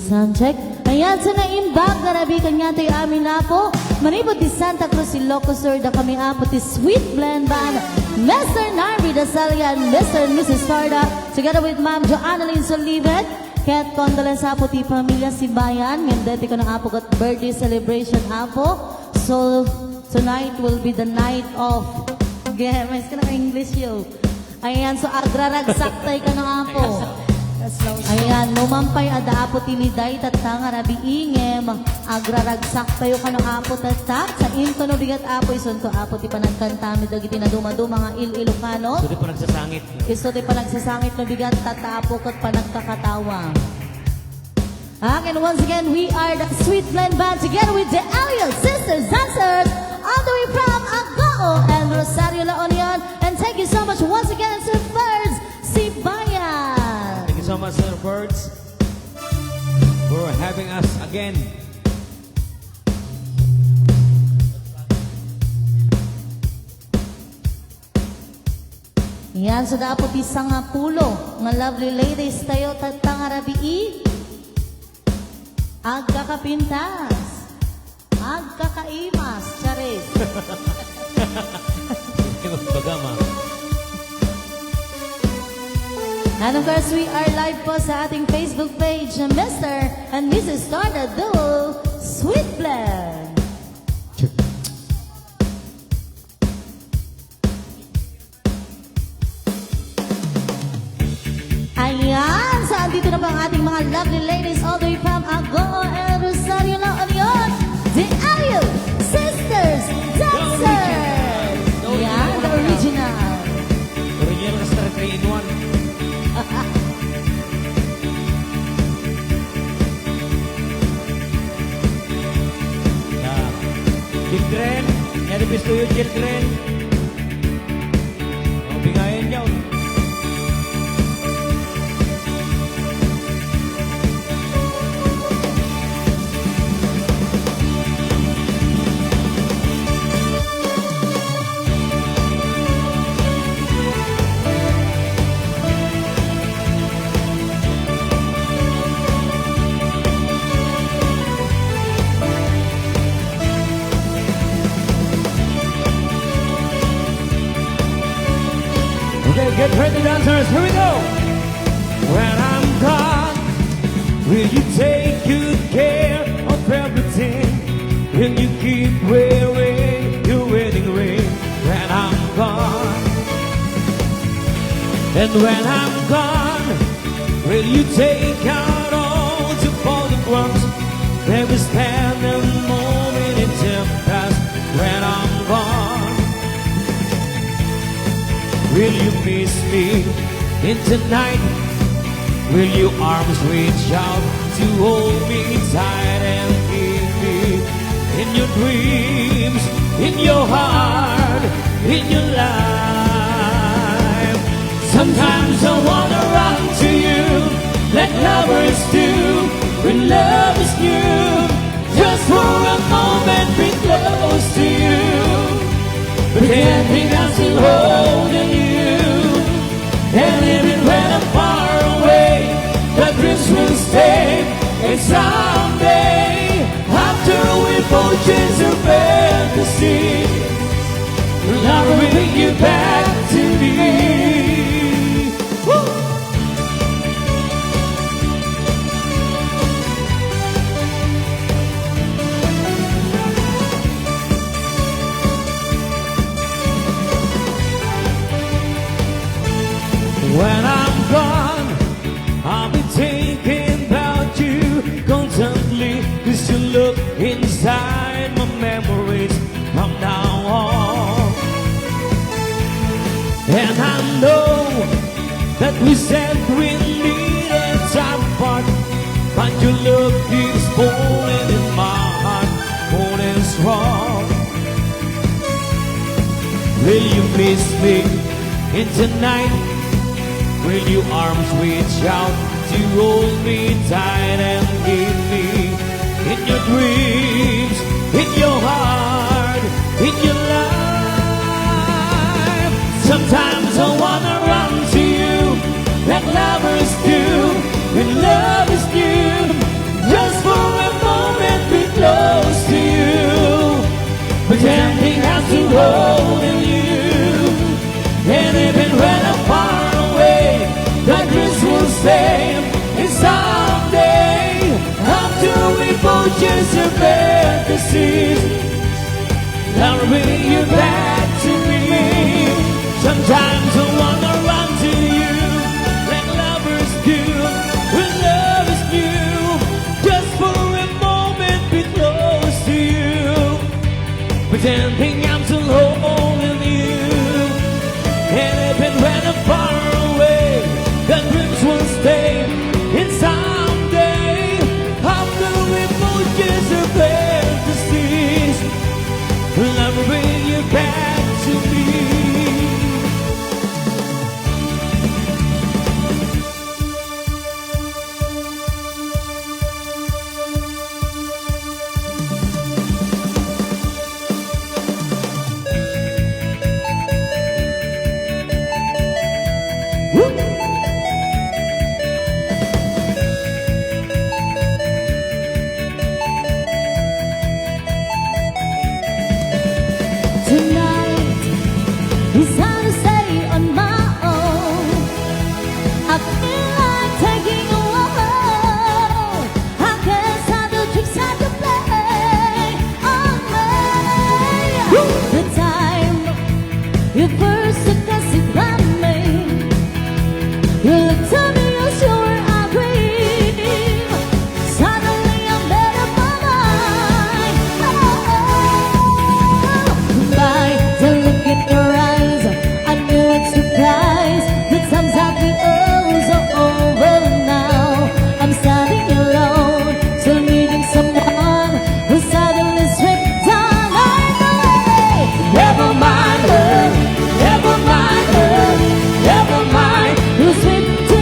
sound check. Ayan, sa naimbag, garabi kanya tayo amin na po. Manibot di Santa Cruz, Ilocos Sur, da kami apo ti Sweet Blend Band. Mr. Narvi Dasalian, Mr. and Mrs. Farda, together with Ma'am Joanna Lynn Solivet. Kaya't condolence apo ti pamilya Sibayan. Ngandeti ko ng apo kat birthday celebration apo. So, tonight will be the night of... Yeah, mais ka na English yo. Ayan, so agraragsak tayo ka ng apo. Ayan, numampay ada apo tiniday tatang arabi ingem. Agraragsak tayo ka ng apo tatak. Sa into no bigat apo isunto apo ti panagkantami dagiti na dumadu mga Ilocano. Iso ti panagsasangit. Iso ti panagsasangit no bigat tatapo kat panagkakatawa. And once again, we are the Sweet Blend Band together with the Elliot Sisters Dancers all the way from Agoo and Rosario La Union. And thank you so much once again to Birds Sibayan. Thank you so much, Sir Birds, for having us again. Yan, so dapat isang pulo ng lovely ladies tayo tatang arabii. Agkakapintas, agkakaimas, charis. And of course, we are live po sa ating Facebook page, Mr. and Mrs. Started Duo, Sweet Blend. Ayan, so andito na po ang ating mga lovely ladies all the way from Agoo and Rosario La Union, the Elliot Sisters Dancers. Yan, the original. Original na sa 3-in-1. Children, edipis to you children. Bingayin niyo. Okay, get ready, dancers. Here we go. When I'm gone, will you take good care of everything? Will you keep wearing your wedding ring when I'm gone? And when I'm gone, will you take out all the photographs that we spend a moment in time past when I'm gone? Will you miss me in tonight? Will your arms reach out to hold me tight and keep me in your dreams, in your heart, in your life? Sometimes I wanna run to you like lovers do when love is new. Just for a moment be close to you, but then think I'm still holding you. And even when I'm far away, the dreams will stay. And someday, after we both chase our fantasy, love will bring you back to me. Woo! When I'm gone, I'll be thinking about you constantly. Cause you look inside my memories from now on. And I know that we said we needed time apart, but your look keeps falling in my heart, falling strong. Will you miss me in tonight? Will your arms reach out to hold me tight and keep me in your dreams, in your heart, in your life? Sometimes I wanna run to you like lovers do when love is new. even when I'm far away, that dreams will stay. And someday, after we both just a fantasies, I'll bring you back to me. Sometimes I wanna run to you like lovers do when love is new. Just for a moment be close to you, pretending I'm still holding you. And even when I'm far away, the dreams will stay. And someday, after we both just a fantasies, I'll bring you back to me. Tonight is hard to say on my own. I feel like taking a walk. I guess I do tricks I can play on me. The time you first took a sip from me, you looked at me, you're sure I dream. Suddenly I'm better for mine. By the look in your eyes, I knew it's surprise. The times I've been so over now. I'm standing alone, still needing someone who suddenly slipped down right away. Never mind her, never mind her, never mind. Who slipped to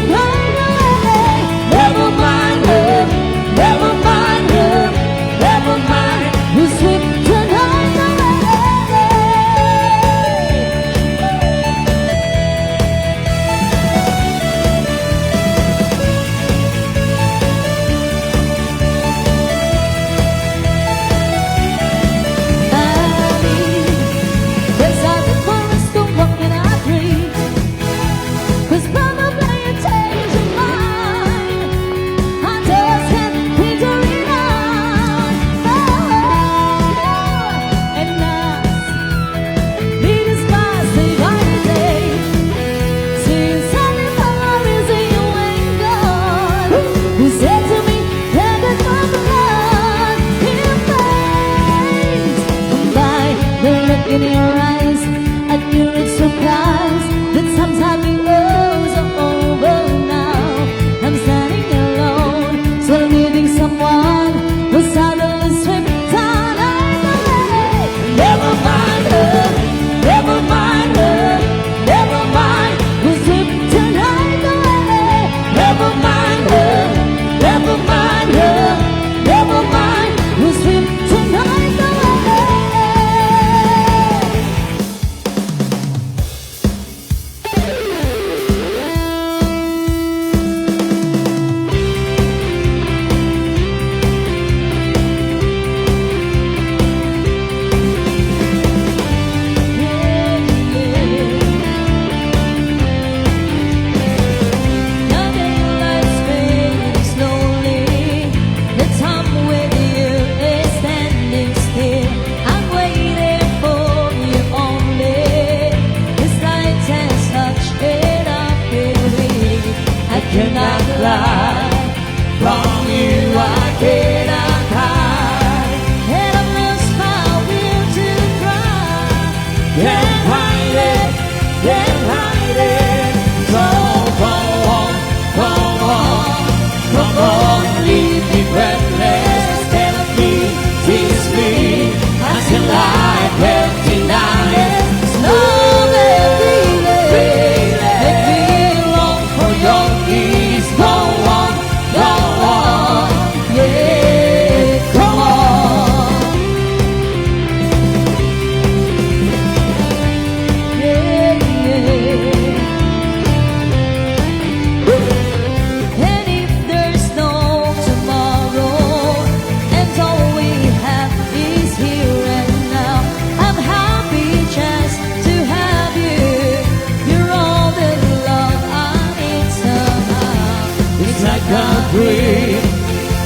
dream.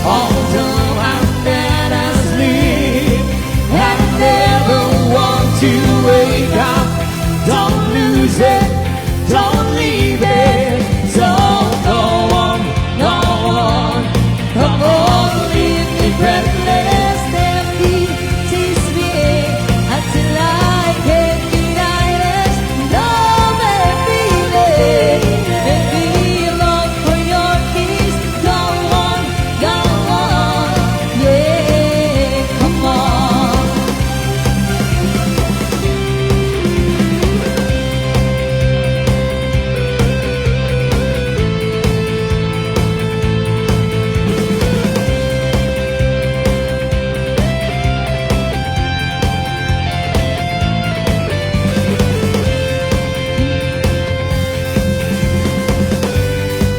Although I'm dead asleep, I never want to wake up. Don't lose it, don't leave it. So go on, come on, leave me breathless. Let me tease me until I can deny it. No, baby, baby, long for your kiss. Go on, yeah, come on.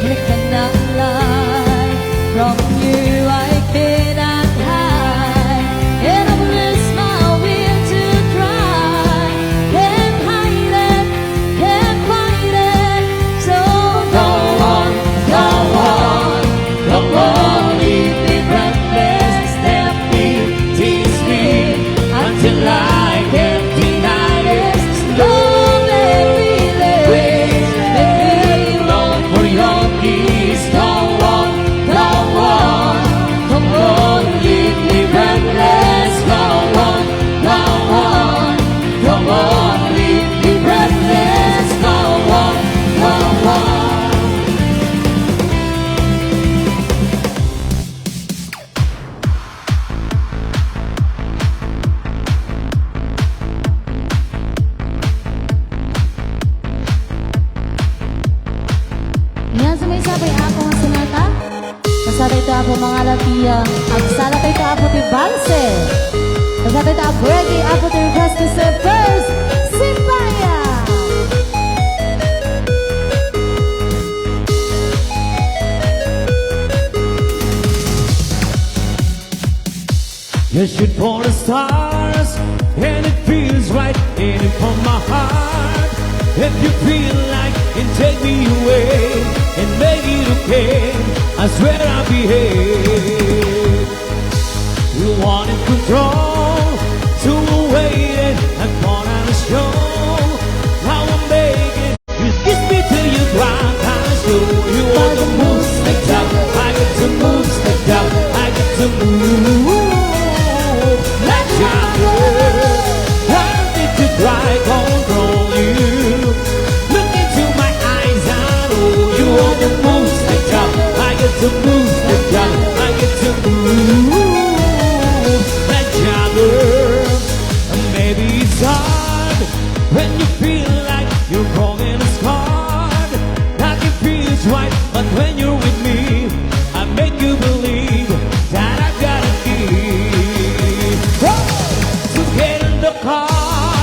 I cannot lie from you, I cannot hide. And I've lost my will to cry. Can't hide it, can't fight it. So Go on, come on, leave me breathless. Let me tease me until I can deny it. slow, baby, baby, Long for your kiss. Go on, come on, leave me breathless. Go on, come on, leave me breathless. Go on. Yan sa may sabay ako nga sinata. Kasada ito ako mga latiya. Agsala ito ako ti Banse. Kasada ito ako birthday ako ti request to say first. Sibayan. You shoot for the stars, and it feels right in it from my heart. If you feel like it, take me away and make it okay. I swear I'll behave. You wanted control, so we'll wait and put on a show. Now I'm begging, you kiss me till you cry. I show you all the moves like that. I get to move like that. I get to move. I need to try control you. Look into my eyes, I know you want to move like that. I get to move like that. I get to move like jagger. Maybe it's hard when you feel like you're growing a scarred. Like it feels right, but when you're with me, I make you believe that I gotta give. So get in the car,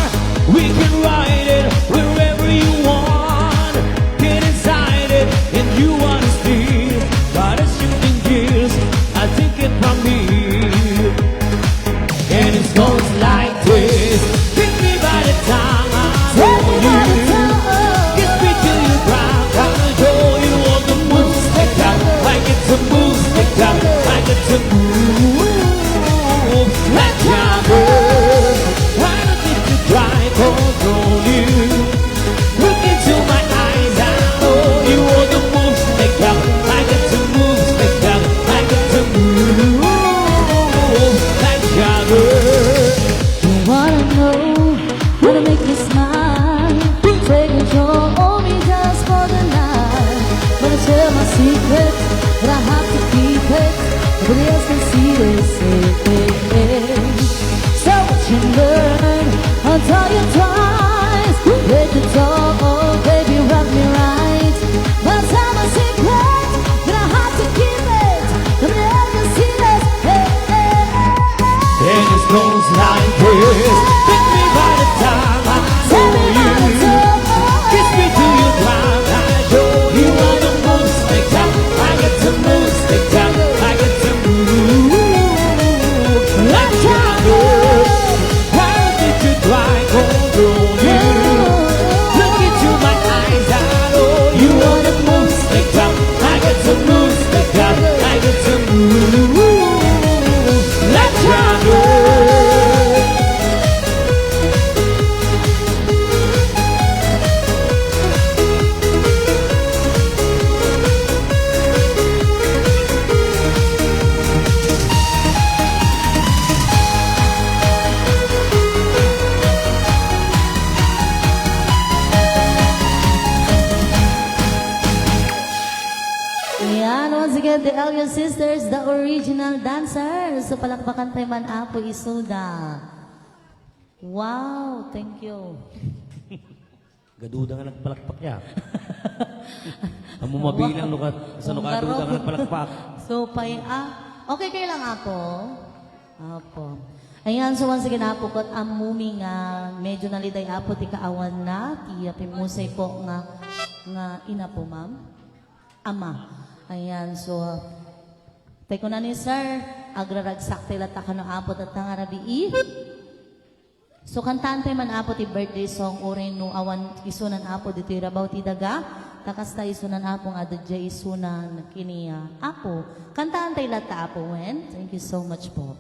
we can ride it wherever you want. Get inside it and you understand. But as shooting gears, I take it from me. And it goes like this. Pick me by the time I hold you. Kiss me till you cry. I'll show you all the moves like that. I represent the Elliot Sisters, the original dancers. So palakpakan tayo man apo isuda. Wow, thank you. Gaduda nga nagpalakpak niya. Ang mabilang sa nukaduda nga nagpalakpak. So, okay kayo lang ako. Apo. Ayan, so once again, apo ko, ang mumi nga, medyo naliday apo, ti kaawan na, ti pimusay po nga ina po, ma'am. Ama. Ayan, so, tayo ko na ni sir, agraragsak tila takano apo at tangarabi So kantante man apo ti birthday song orin no awan isunan apo dito rabaw ti daga takas ta isunan apong adadya isunan kiniya apo kantante lata apo wen. Thank you so much po.